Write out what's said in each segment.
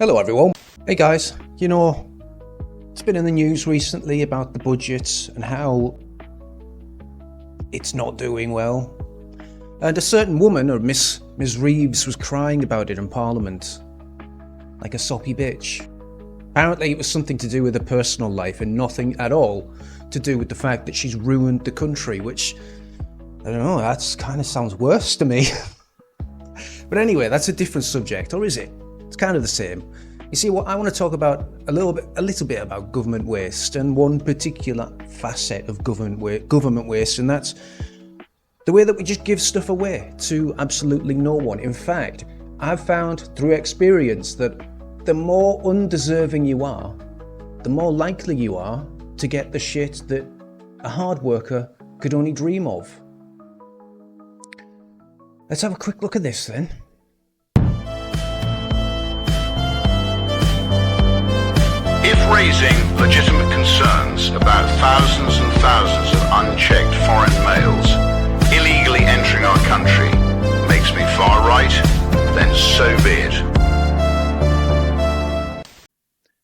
Hello everyone. Hey guys, it's been in the news recently about the budget and how it's not doing well. And a certain woman, or Miss Reeves, was crying about it in Parliament like a soppy bitch. Apparently it was something to do with her personal life and nothing at all to do with the fact that she's ruined the country, which, I don't know, that kind of sounds worse to me. But anyway, that's a different subject, or is it? It's kind of the same. You see, what I want to talk about a little bit about government waste, and one particular facet of government waste, and that's the way that we just give stuff away to absolutely no one. In fact, I've found through experience that the more undeserving you are, the more likely you are to get the shit that a hard worker could only dream of. Let's have a quick look at this then. If raising legitimate concerns about thousands and thousands of unchecked foreign males illegally entering our country makes me far right, then so be it.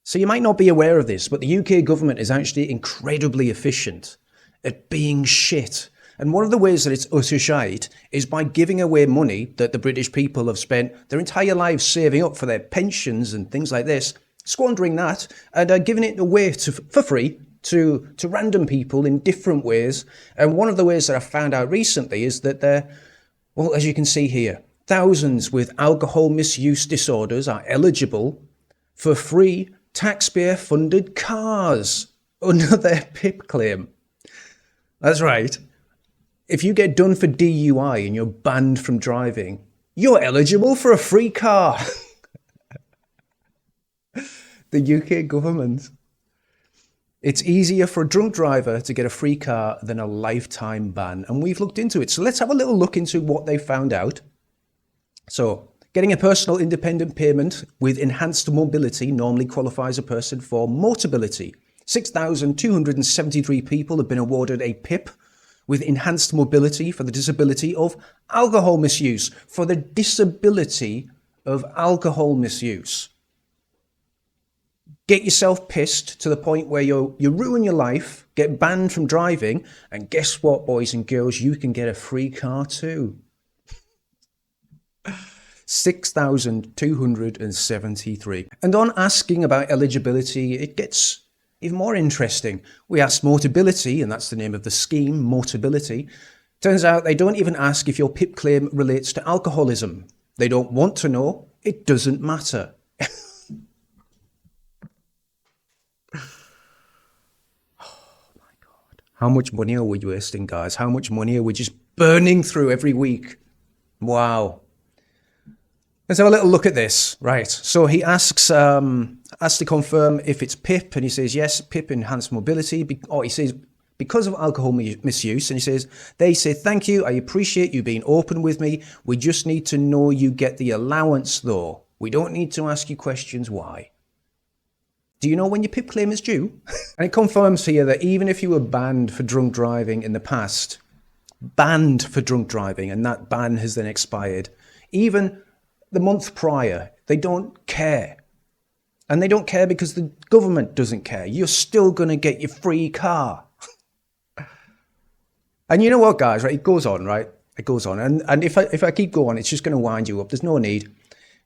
So you might not be aware of this, but the UK government is actually incredibly efficient at being shit. And one of the ways that it's utter shite is by giving away money that the British people have spent their entire lives saving up for their pensions and things like this, squandering that and giving it away for free to random people in different ways. And one of the ways that I found out recently is that well, as you can see here, thousands with alcohol misuse disorders are eligible for free taxpayer-funded cars under their PIP claim. That's right. If you get done for DUI and you're banned from driving, you're eligible for a free car. The UK government. It's easier for a drunk driver to get a free car than a lifetime ban. And we've looked into it. So let's have a little look into what they found out. So getting a personal independent payment with enhanced mobility normally qualifies a person for Motability. 6,273 people have been awarded a PIP with enhanced mobility for the disability of alcohol misuse. For the disability of alcohol misuse. Get yourself pissed to the point where you ruin your life, get banned from driving, and guess what, boys and girls, you can get a free car too. 6,273. And on asking about eligibility, it gets even more interesting. We asked Motability, and that's the name of the scheme, Motability. Turns out they don't even ask if your PIP claim relates to alcoholism. They don't want to know. It doesn't matter. How much money are we wasting, guys? How much money are we just burning through every week? Wow. Let's have a little look at this. Right. So he asks to confirm if it's PIP, and he says, yes, PIP enhanced mobility. He says, because of alcohol misuse. And he says, they say, thank you. I appreciate you being open with me. We just need to know you get the allowance, though. We don't need to ask you questions why. Do you know when your PIP claim is due? And it confirms here that even if you were banned for drunk driving in the past, and that ban has then expired, even the month prior, they don't care. And they don't care because the government doesn't care. You're still going to get your free car. And you know what, guys, right? It goes on, right? It goes on. And if I keep going, it's just going to wind you up. There's no need.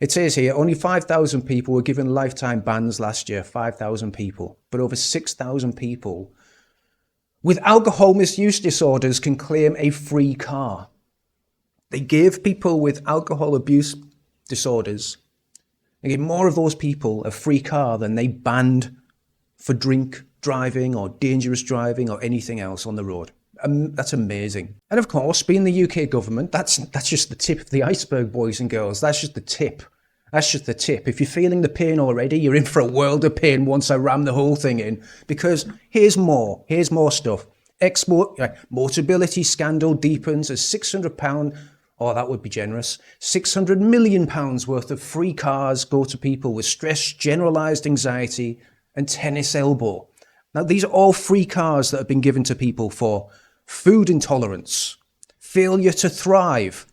It says here, only 5,000 people were given lifetime bans last year, 5,000 people. But over 6,000 people with alcohol misuse disorders can claim a free car. They gave people with alcohol abuse disorders, they gave more of those people a free car than they banned for drink driving or dangerous driving or anything else on the road. That's amazing. And of course, being the UK government, that's just the tip of the iceberg, boys and girls. That's just the tip. That's just the tip. If you're feeling the pain already, you're in for a world of pain once I ram the whole thing in. Because here's more stuff. Motability scandal deepens as £600, oh, that would be generous, £600 million worth of free cars go to people with stress, generalised anxiety and tennis elbow. Now, these are all free cars that have been given to people for food intolerance, failure to thrive,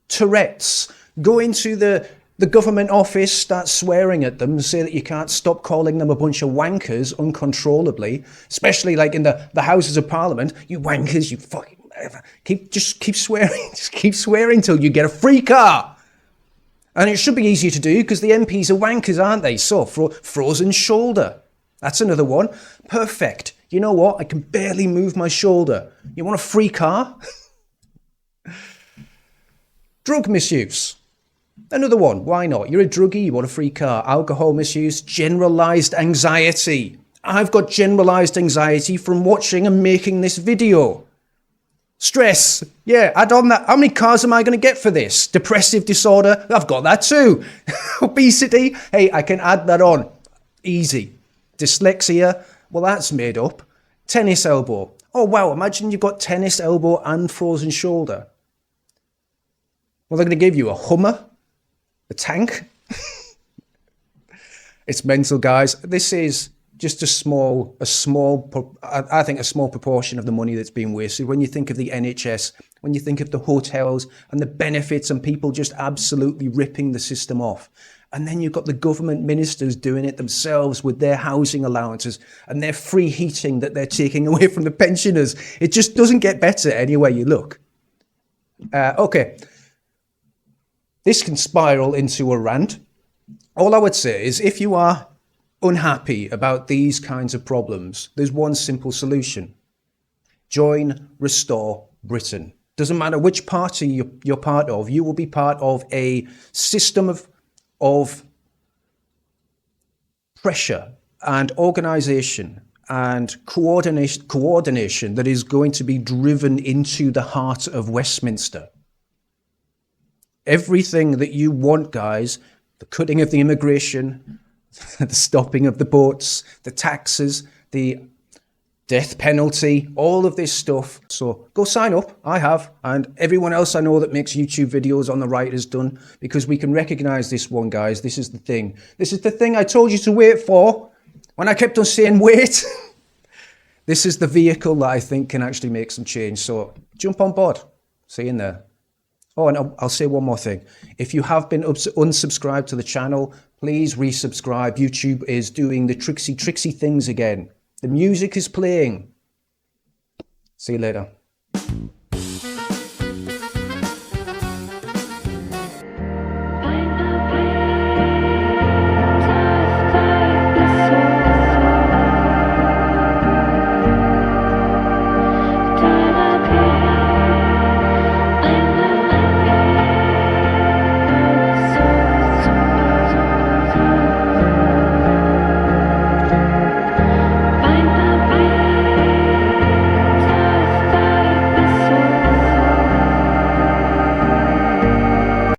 Tourette's, going to the the government office starts swearing at them and say that you can't stop calling them a bunch of wankers uncontrollably, especially like in the Houses of Parliament. You wankers, you fucking... Just keep swearing. Just keep swearing till you get a free car. And it should be easier to do because the MPs are wankers, aren't they? So, frozen shoulder. That's another one. Perfect. You know what? I can barely move my shoulder. You want a free car? Drug misuse. Another one. Why not? You're a druggie, you want a free car. Alcohol misuse. Generalized anxiety. I've got generalized anxiety from watching and making this video. Stress. Yeah, add on that. How many cars am I going to get for this? Depressive disorder. I've got that too. Obesity. Hey, I can add that on. Easy. Dyslexia. Well, that's made up. Tennis elbow. Oh, wow. Imagine you've got tennis elbow and frozen shoulder. Well, they're going to give you a Hummer, a tank. It's mental, guys. This is just a small proportion of the money that's being wasted. When you think of the NHS, when you think of the hotels and the benefits and people just absolutely ripping the system off. And then you've got the government ministers doing it themselves with their housing allowances and their free heating that they're taking away from the pensioners. It just doesn't get better anywhere you look. Okay. This can spiral into a rant. All I would say is if you are unhappy about these kinds of problems, there's one simple solution. Join Restore Britain. Doesn't matter which party you're part of, you will be part of a system of pressure and organisation and coordination that is going to be driven into the heart of Westminster. Everything that you want, guys, the cutting of the immigration, the stopping of the boats, the taxes, the death penalty, all of this stuff. So go sign up. I have. And everyone else I know that makes YouTube videos on the right has done, because we can recognize this one, guys. This is the thing. This is the thing I told you to wait for when I kept on saying wait. This is the vehicle that I think can actually make some change. So jump on board. See you in there. Oh, and I'll say one more thing. If you have been unsubscribed to the channel, please resubscribe. YouTube is doing the tricksy things again. The music is playing. See you later.